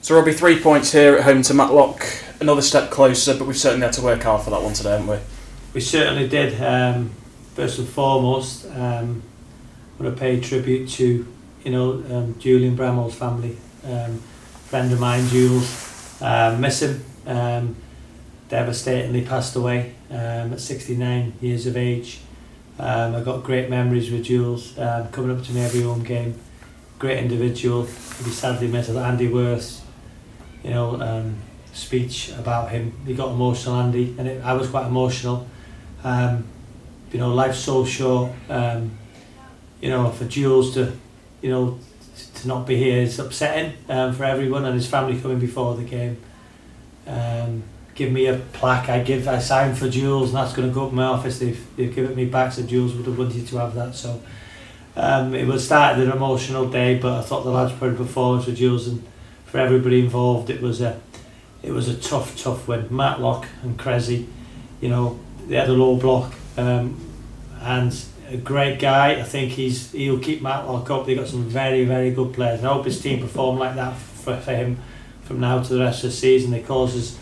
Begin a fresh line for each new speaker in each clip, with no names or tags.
So Robbie, 3 points here at home to Matlock, another step closer, but we've certainly had to work hard for that one today, haven't we?
We certainly did. First and foremost, I want to pay tribute to Julian, Bramall's family, friend of mine, Jules. Miss him. Devastatingly passed away at 69 years of age. I got great memories with Jules, coming up to me every home game. Great individual. He sadly missed Andy Worth's speech about him. He got emotional, Andy, and I was quite emotional. Life's so short. For Jules to not be here is upsetting for everyone, and his family coming before the game. Give me a plaque. I signed for Jules, and that's going to go up in my office. They've given it me back, so Jules would have wanted to have that. So it was started an emotional day, but I thought the lads put in performance for Jules, and for everybody involved, it was a tough win. Matlock and Cressy, they had a low block, and a great guy. I think he'll keep Matlock up. They got some very, very good players, and I hope his team perform like that for him from now to the rest of the season. They cause us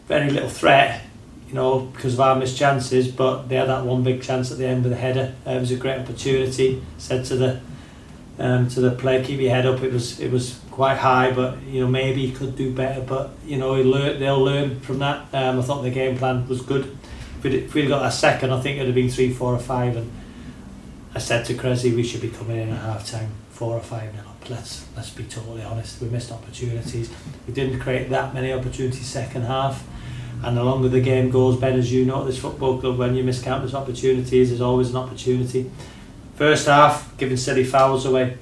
very little threat, because of our missed chances, but they had that one big chance at the end with the header. It was a great opportunity. Said to the player, keep your head up. It was quite high, but maybe he could do better. But they'll learn from that. I thought the game plan was good. If we'd got a second, I think it'd have been 3, 4 or 5. And I said to Cressy, we should be coming in at half time 4 or 5 now. Let's be totally honest. We missed opportunities. We didn't create that many opportunities second half. And the longer the game goes, Ben, as you know, at this football club, when you miss countless opportunities, there's always an opportunity. First half, giving silly fouls away,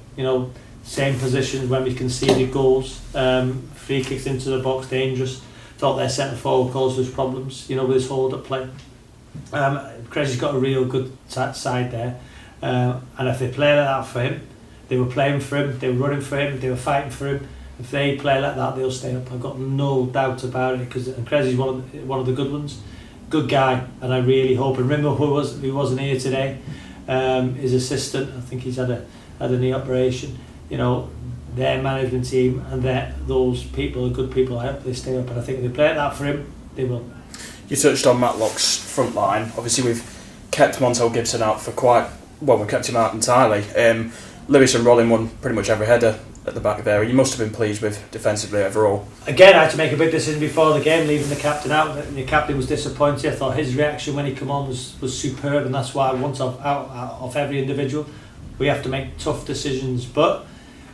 same positions when we conceded goals, free kicks into the box, dangerous. Thought their centre forward caused us problems, with his hold up play. Cressy's got a real good side there, and if they play like that for him, they were playing for him, they were running for him, they were fighting for him. If they play like that, they'll stay up. I've got no doubt about it, because Cressy's one of the good ones, good guy, and I really hope. And Rimmo, who wasn't here today, his assistant, I think he's had a knee operation. Their management team and those people are good people. I hope they stay up, and I think if they play like that for him, they will.
You touched on Matlock's front line. Obviously, we've kept Montel Gibson out we've kept him out entirely. Lewis and Rolling won pretty much every header at the back there. You must have been pleased with defensively overall.
Again, I had to make a big decision before the game, leaving the captain out. The captain was disappointed. I thought his reaction when he came on was superb, and that's why I want out of every individual. We have to make tough decisions, but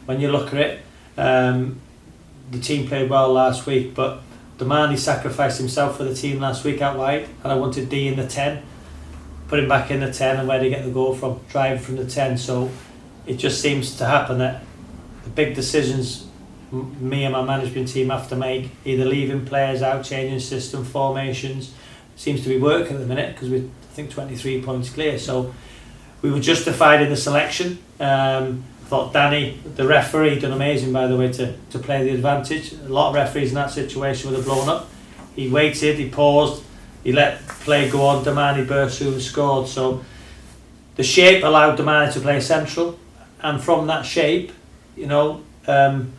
when you look at it, the team played well last week, but the man, he sacrificed himself for the team last week out wide, and I wanted D in the 10, put him back in the 10, and where did he get the goal from? Driving from the 10. So it just seems to happen that the big decisions me and my management team have to make, either leaving players out, changing system, formations, seems to be working at the minute, because we're, I think, 23 points clear. So we were justified in the selection. I thought Danny, the referee, done amazing, by the way, to play the advantage. A lot of referees in that situation would have blown up. He waited, he paused, he let play go on. Damani burst through and scored. So the shape allowed Damani to play central, and from that shape, Damani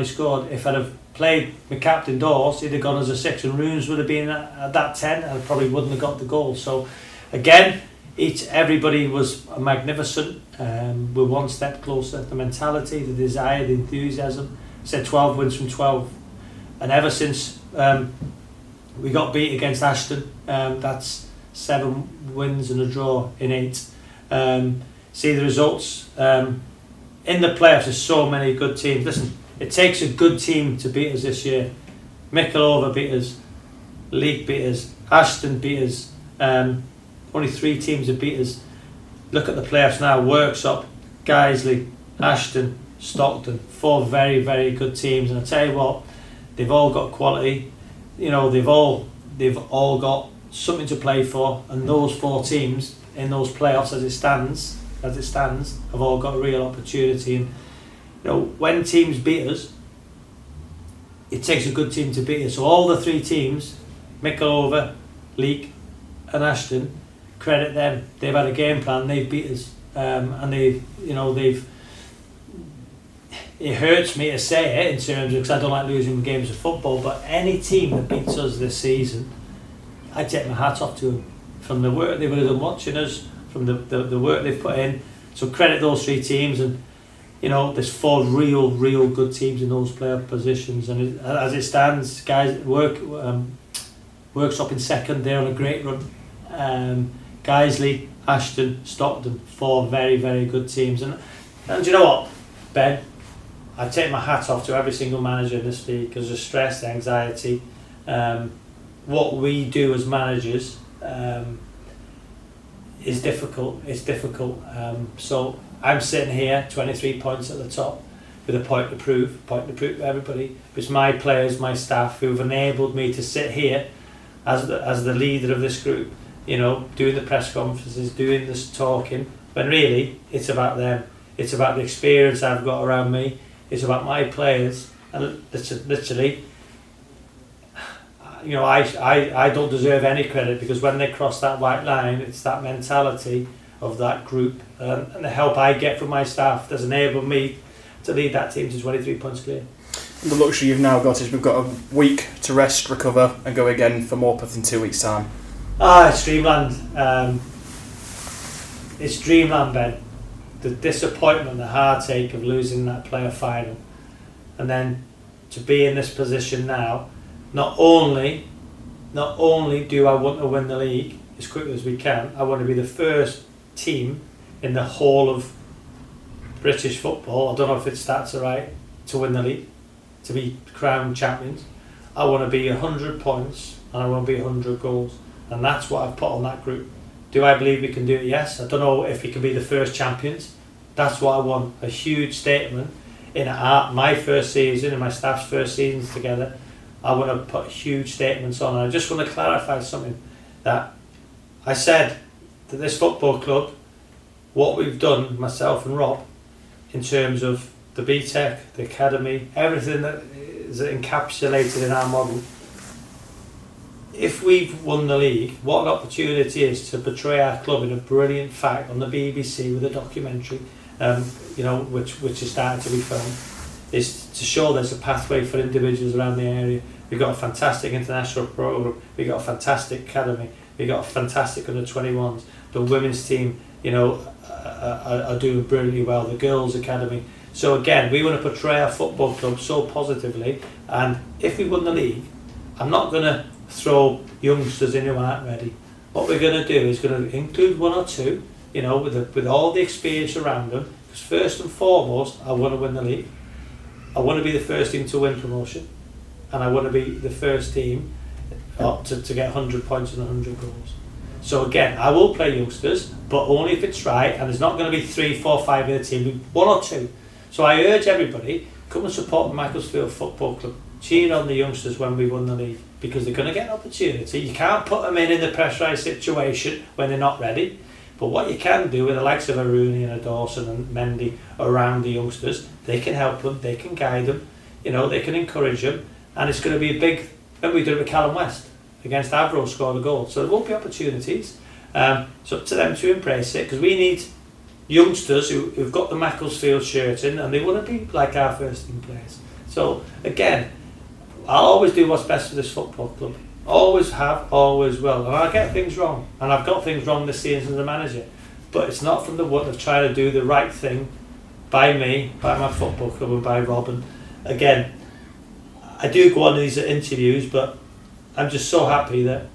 scored. If I'd have played my captain Dawes, he'd have gone as a 6, and Runes would have been at that 10, and I probably wouldn't have got the goal. So again, everybody was magnificent. We're one step closer. The mentality, the desire, the enthusiasm. I said 12 wins from 12, and ever since we got beat against Ashton, that's 7 wins and a draw in 8. See the results. In the playoffs, there's so many good teams. Listen, it takes a good team to beat us this year. Michelova beat us, League beat us, Ashton beat us. Only 3 teams have beat us. Look at the playoffs now. Worksop, Guiseley, Ashton, Stockton. 4 very, very good teams. And I tell you what, they've all got quality. They've all got something to play for. And those 4 teams in those playoffs, as it stands, have all got a real opportunity. And when teams beat us, it takes a good team to beat us. So all the 3 teams, Michelova, Leek, and Ashton, credit them. They've had a game plan. They've beat us, and they've it hurts me to say it in terms of, because I don't like losing games of football, but any team that beats us this season, I take my hat off to them from the work they've done watching us, from the work they've put in. So credit those 3 teams, and there's 4 real good teams in those player positions, and as it stands, guys, Workshop in second, they're on a great run. Guiseley, Ashton, Stockton, 4 very good teams, and you know what, Ben, I take my hat off to every single manager in this league, because the stress, the anxiety, what we do as managers is difficult. It's difficult. So I'm sitting here, 23 points at the top, with a point to prove to everybody. It's my players, my staff, who've enabled me to sit here as the leader of this group, doing the press conferences, doing this talking, when really it's about them. It's about the experience I've got around me. It's about my players, and literally, I don't deserve any credit, because when they cross that white line, it's that mentality of that group and the help I get from my staff that's enabled me to lead that team to 23 points clear.
The luxury you've now got is we've got a week to rest, recover, and go again for Morpeth in 2 weeks' time.
It's dreamland. It's dreamland, Ben. The disappointment, the heartache of losing that player final, and then to be in this position now. Not only do I want to win the league as quickly as we can, I want to be the first team in the whole of British football, I don't know if it stats are right, to win the league, to be crowned champions. I want to be 100 points and I want to be 100 goals, and that's what I've put on that group. Do I believe we can do it? Yes. I don't know if we can be the first champions. That's what I want, a huge statement in my first season and my staff's first seasons together. I want to put huge statements on, and I just want to clarify something that I said to this football club, what we've done, myself and Rob, in terms of the BTEC, the academy, everything that is encapsulated in our model. If we've won the league, what an opportunity it is to portray our club in a brilliant fact on the BBC with a documentary, which is starting to be filmed, is to show there's a pathway for individuals around the area. We've got a fantastic international programme, we've got a fantastic academy, we've got a fantastic under-21s, the women's team, are doing brilliantly well, the girls' academy. So again, we want to portray our football club so positively, and if we won the league, I'm not going to throw youngsters in who aren't ready. What we're going to do is going to include 1 or 2, with all the experience around them, because first and foremost, I want to win the league. I want to be the first team to win promotion, and I want to be the first team to get 100 points and 100 goals. So again, I will play youngsters, but only if it's right, and there's not going to be 3, 4, 5 in the team, 1 or 2. So I urge everybody, come and support the Macclesfield Football Club. Cheer on the youngsters when we won the league, because they're going to get an opportunity. You can't put them in the pressurised situation when they're not ready. But what you can do with the likes of a Rooney and a Dawson and Mendy around the youngsters, they can help them, they can guide them, they can encourage them, and it's going to be a big. When we did it with Callum West against Avro, scored a goal, so there will be opportunities. It's up to them to embrace it, because we need youngsters who've got the Macclesfield shirt in and they want to be like our first team players. So again, I'll always do what's best for this football club. Always have, always will. And I get things wrong. And I've got things wrong this season as a manager. But it's not from the want of trying to do the right thing by me, by my football club, and by Rob. And again, I do go on these interviews, but I'm just so happy that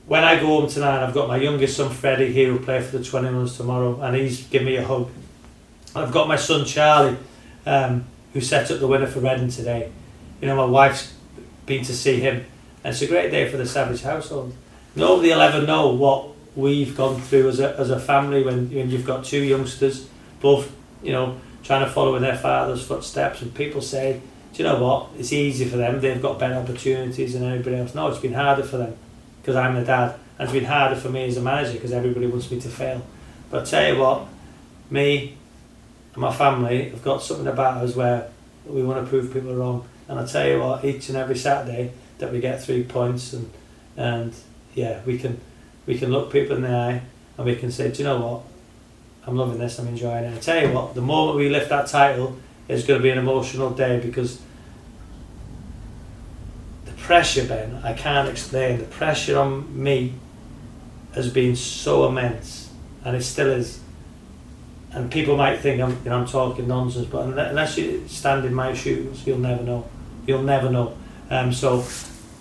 when I go home tonight, I've got my youngest son Freddie here who'll play for the 21s tomorrow, and he's giving me a hug. I've got my son Charlie, who set up the winner for Reading today. My wife's been to see him, and it's a great day for the Savage household. Nobody will ever know what we've gone through as a family when you've got 2 youngsters, both trying to follow in their father's footsteps, and people say, do you know what, it's easy for them, they've got better opportunities than anybody else. No, it's been harder for them because I'm the dad, and it's been harder for me as a manager because everybody wants me to fail. But I tell you what, me and my family have got something about us where we want to prove people wrong. And I tell you what, each and every Saturday that we get 3 points, and yeah, we can look people in the eye and we can say, do you know what, I'm loving this, I'm enjoying it. I tell you what, the moment we lift that title is going to be an emotional day, because the pressure, Ben, I can't explain. The pressure on me has been so immense, and it still is. And people might think I'm talking nonsense, but unless you stand in my shoes, you'll never know. You'll never know. So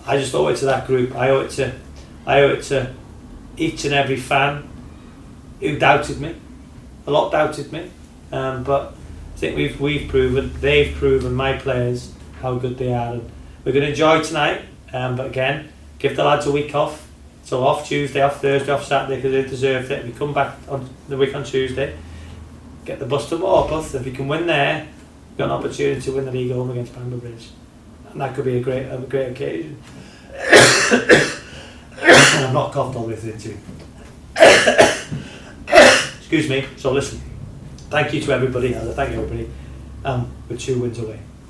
I just owe it to that group. I owe it to each and every fan who doubted me. A lot doubted me, but I think they've proven, my players, how good they are. And we're going to enjoy tonight, but again, give the lads a week off. So off Tuesday, off Thursday, off Saturday, because they deserved it. We come back on the week on Tuesday, get the bus to Morpeth. If we can win there, we've got an opportunity to win the league home against Bamber Bridge, and that could be a great occasion. I'm not coughed all the way through too. Excuse me. So listen, thank you to everybody. Thank you everybody. We're 2 wins away.